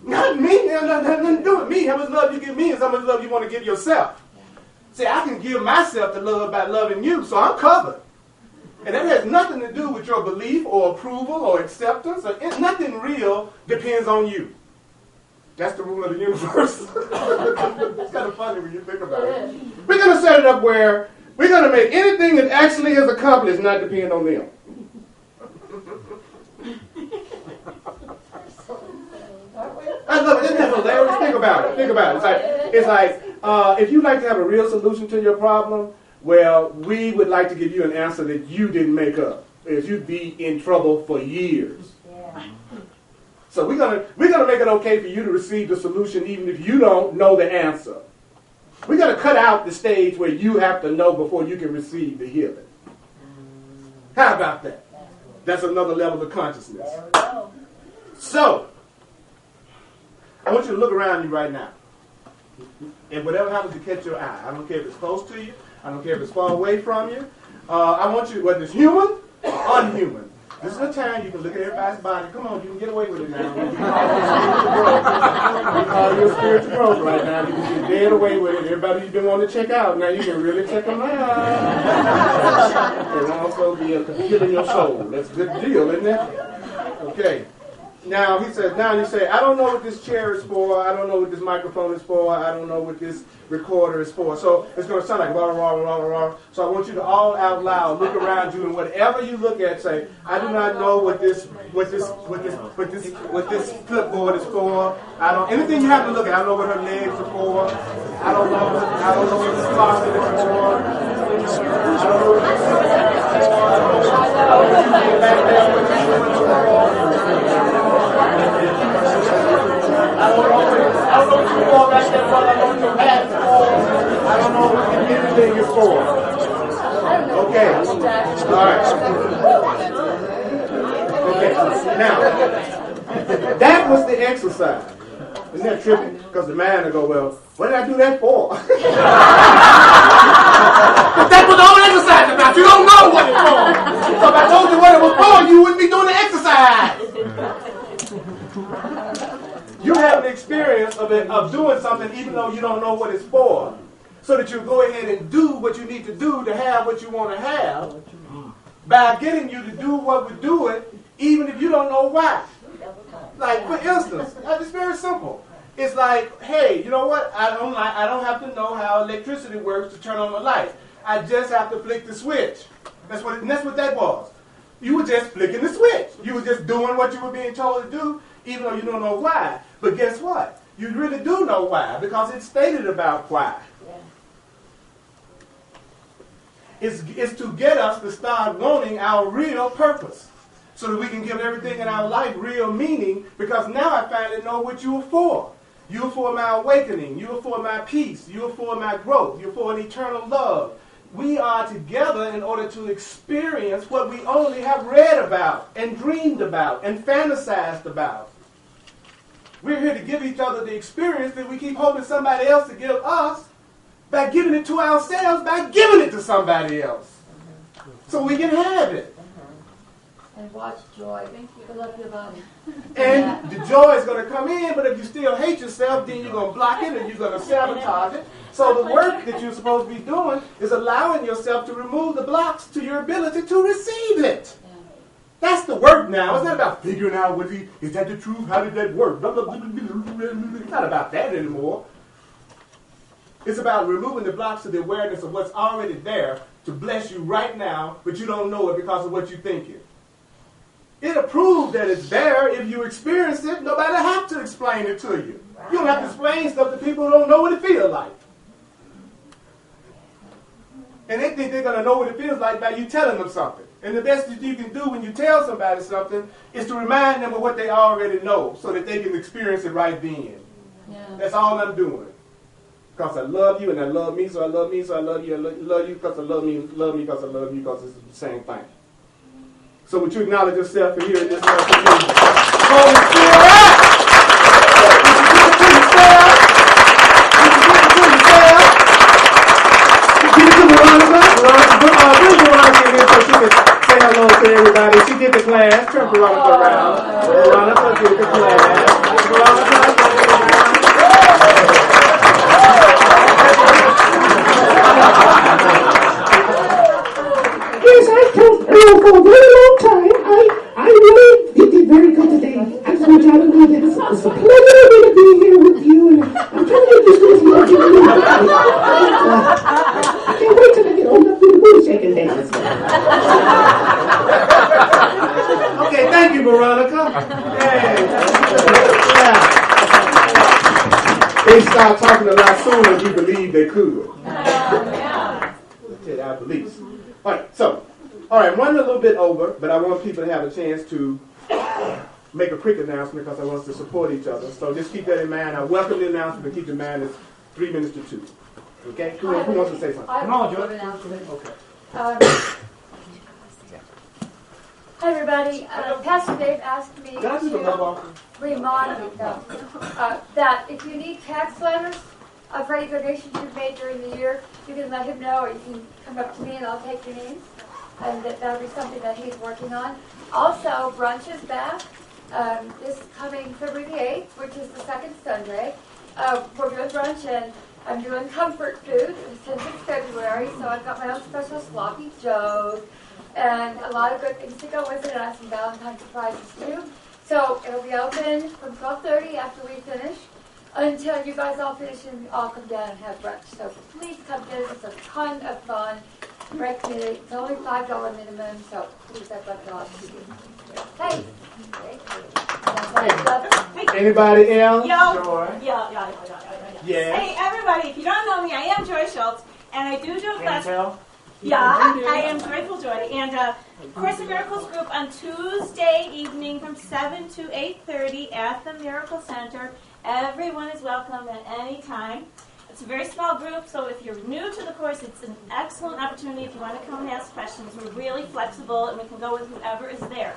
Not me. It has nothing to do with me. How much love you give me is how much love you want to give yourself. See, I can give myself the love by loving you, so I'm covered. And that has nothing to do with your belief or approval or acceptance. Nothing real depends on you. That's the rule of the universe. It's kind of funny when you think about it. We're going to set it up where we're going to make anything that actually is accomplished not depend on them. I love it. Isn't that hilarious? Think about it. Think about it. It's like if you'd like to have a real solution to your problem, well, we would like to give you an answer that you didn't make up. If you'd be in trouble for years. Yeah. So we're gonna make it okay for you to receive the solution even if you don't know the answer. We're gonna cut out the stage where you have to know before you can receive the healing. How about that? That's another level of consciousness. There we go. So I want you to look around you right now. And whatever happens to catch your eye, I don't care if it's close to you, I don't care if it's far away from you. I want you, whether it's human or unhuman. This is a time you can look at everybody's body. Come on, you can get away with it now. We call you a spiritual growth right now. You can get dead away with it. Everybody you've been wanting to check out, now you can really check them out. And also be healing your soul. That's a good deal, isn't it? Okay. Now, he says, I don't know what this chair is for. I don't know what this microphone is for. I don't know what this recorder is for. So it's going to sound like rah, rah, rah, rah, rah. So I want you to all out loud look around you and whatever you look at, say, I do not know what this clipboard is for. Anything you have to look at. I don't know what her legs are for. I don't know what this closet is for. I don't know what this is for. I don't know back there what this is for. I don't know what you all back there for. I don't know what your hat is for. I don't know what anything is for. Okay. All right. Okay. Now, that was the exercise. Isn't that trippy? Because the man will go, well, what did I do that for? But that was all exercise about. You don't know what it's for. So if I told you what it was for, you wouldn't be doing the exercise. You have an experience of doing something even though you don't know what it's for. So that you go ahead and do what you need to do to have what you want to have by getting you to do what we do it even if you don't know why. Like, for instance, it's very simple. It's like, hey, you know what? I don't have to know how electricity works to turn on the light. I just have to flick the switch. That's what that was. You were just flicking the switch. You were just doing what you were being told to do, even though you don't know why. But guess what? You really do know why, because it's stated about why. Yeah. It's to get us to start wanting our real purpose, so that we can give everything in our life real meaning, because now I finally know what you were for. You were for my awakening. You were for my peace. You were for my growth. You're for an eternal love. We are together in order to experience what we only have read about and dreamed about and fantasized about. We're here to give each other the experience that we keep hoping somebody else to give us by giving it to ourselves, by giving it to somebody else. So we can have it. And watch joy. Thank you. Fill up your body. And the joy is going to come in, but if you still hate yourself, then you're going to block it and you're going to sabotage it. So the work that you're supposed to be doing is allowing yourself to remove the blocks to your ability to receive it. Yeah. That's the work now. It's not about figuring out is that the truth? How did that work? It's not about that anymore. It's about removing the blocks to the awareness of what's already there to bless you right now, but you don't know it because of what you're thinking. It'll prove that it's there if you experience it. Nobody have to explain it to you. You don't have to explain stuff to people who don't know what it feels like. And they think they're going to know what it feels like by you telling them something. And the best that you can do when you tell somebody something is to remind them of what they already know so that they can experience it right then. Yeah. That's all I'm doing. Because I love you and I love me, so I love me, so I love you. I love you because I love me because I love you, because it's the same thing. So would you acknowledge yourself for hearing this message? Holy Spirit! Give it to Veronica. Bring Veronica in here so she can say hello to everybody. She did the class. Turn Veronica around. Veronica did the class. Veronica gentlemen, it's a pleasure to be here with you, and I'm trying to get this Christmas market. I can't wait till I get old enough to do the booty shaking dance. Okay, thank you, Veronica. Yeah. They start talking a lot sooner than you believe they could. Yeah. I believe. All right, so, running a little bit over, but I want people to have a chance to make a quick announcement because I want us to support each other. So just keep that in mind. I welcome the announcement, but keep in mind it's 3 minutes to 2. Okay? Who wants to say something? Come on, Joe. Okay. Hi, everybody. Pastor Dave asked me to remind you that if you need tax letters of any donations you've made during the year, you can let him know, or you can come up to me and I'll take your names. And that'll be something that he's working on. Also, brunch is back this coming February the 8th, which is the second Sunday. We're doing brunch, and I'm doing comfort food since it's February, so I've got my own special sloppy joes and a lot of good things to go with it, and I have some Valentine's surprises too. So it'll be open from 12:30 after we finish until you guys all finish and all come down and have brunch. So please come visit. It's a ton of fun. Great community. It's only $5 minimum, so please have love to you. Hey. Anybody else? Yeah. Yes. Hey, everybody, if you don't know me, I am Joy Schultz, and I do a class. Yeah, I am Joyful Joy, and Course in Miracles group on Tuesday evening from 7 to 8:30 at the Miracle Center. Everyone is welcome at any time. It's a very small group, so if you're new to the course, it's an excellent opportunity if you want to come and ask questions. We're really flexible, and we can go with whoever is there.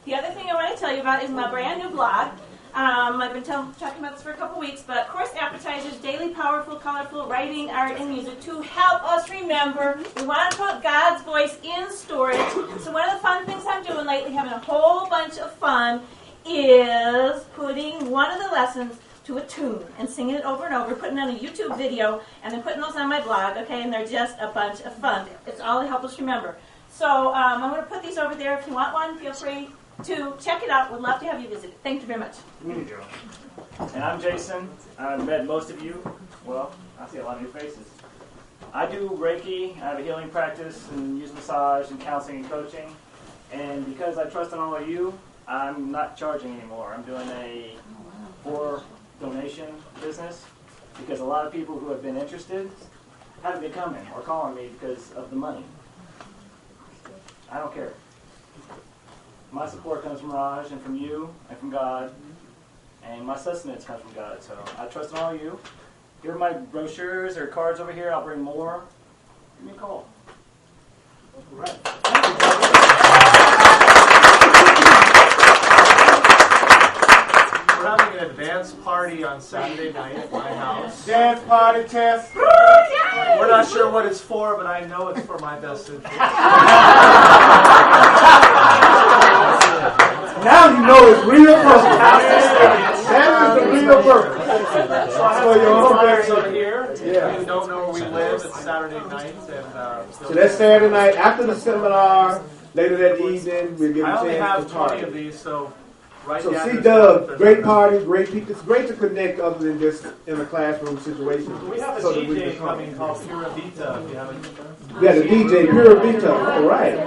The other thing I want to tell you about is my brand new blog. I've been talking about this for a couple weeks, but Course Appetizers, daily, powerful, colorful writing, art, and music to help us remember. We want to put God's voice in storage. So one of the fun things I'm doing lately, having a whole bunch of fun, is putting one of the lessons to a tune and singing it over and over, putting on a YouTube video, and then putting those on my blog, okay, and they're just a bunch of fun. It's all to help us remember. So I'm going to put these over there. If you want one, feel free to check it out. Would love to have you visit it. Thank you very much. Thank you, Joe. And I'm Jason. I've met most of you. Well, I see a lot of new faces. I do Reiki. I have a healing practice and use massage and counseling and coaching. And because I trust in all of you, I'm not charging anymore. I'm doing a for-donation business because a lot of people who have been interested haven't been coming or calling me because of the money. I don't care. My support comes from Raj and from you and from God, and my sustenance comes from God. So I trust in all of you. Here are my brochures or cards over here. I'll bring more. Give me a call. All right. We're having an advance party on Saturday night at my house. Dance party test. We're not sure what it's for, but I know it's for my best interest. Now you know it's real purpose. That is the real purpose. So I have some flyers over here. If you don't know where we live, it's Saturday night. And, so that's Saturday night after the seminar. Later that evening, we'll give a I only chance have to 20 party. of these, so right So down see there. Doug, great parties, great people. It's great to connect other than just in a classroom situation. We have a so that we DJ can coming called Pura Vita. If you haven't. Yeah, the DJ, Pura Vita. All right.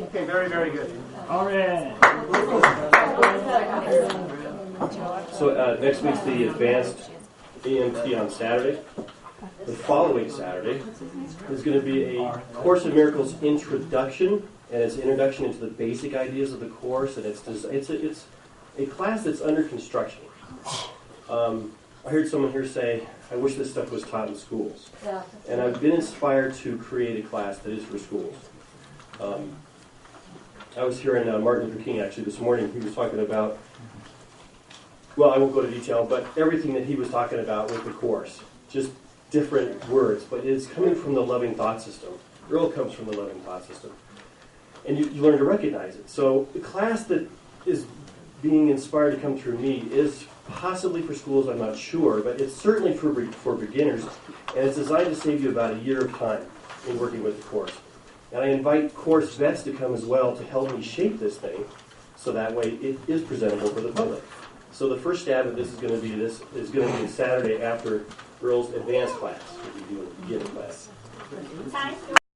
Okay, very, very good. All right. So next week's the advanced AMT on Saturday. The following Saturday is going to be a Course in Miracles introduction, and it's an introduction into the basic ideas of the course, and it's a class that's under construction. I heard someone here say, "I wish this stuff was taught in schools," and I've been inspired to create a class that is for schools. I was hearing Martin Luther King actually this morning. He was talking about, well, I won't go into detail, but everything that he was talking about with the course, just different words, but it's coming from the loving thought system. Earl comes from the loving thought system. And you learn to recognize it. So the class that is being inspired to come through me is possibly for schools, I'm not sure, but it's certainly for beginners, and it's designed to save you about a year of time in working with the course. And I invite course vets to come as well to help me shape this thing so that way it is presentable for the public. So the first stab at this is going to be Saturday after Earl's advanced class, if you do a beginning class. Time.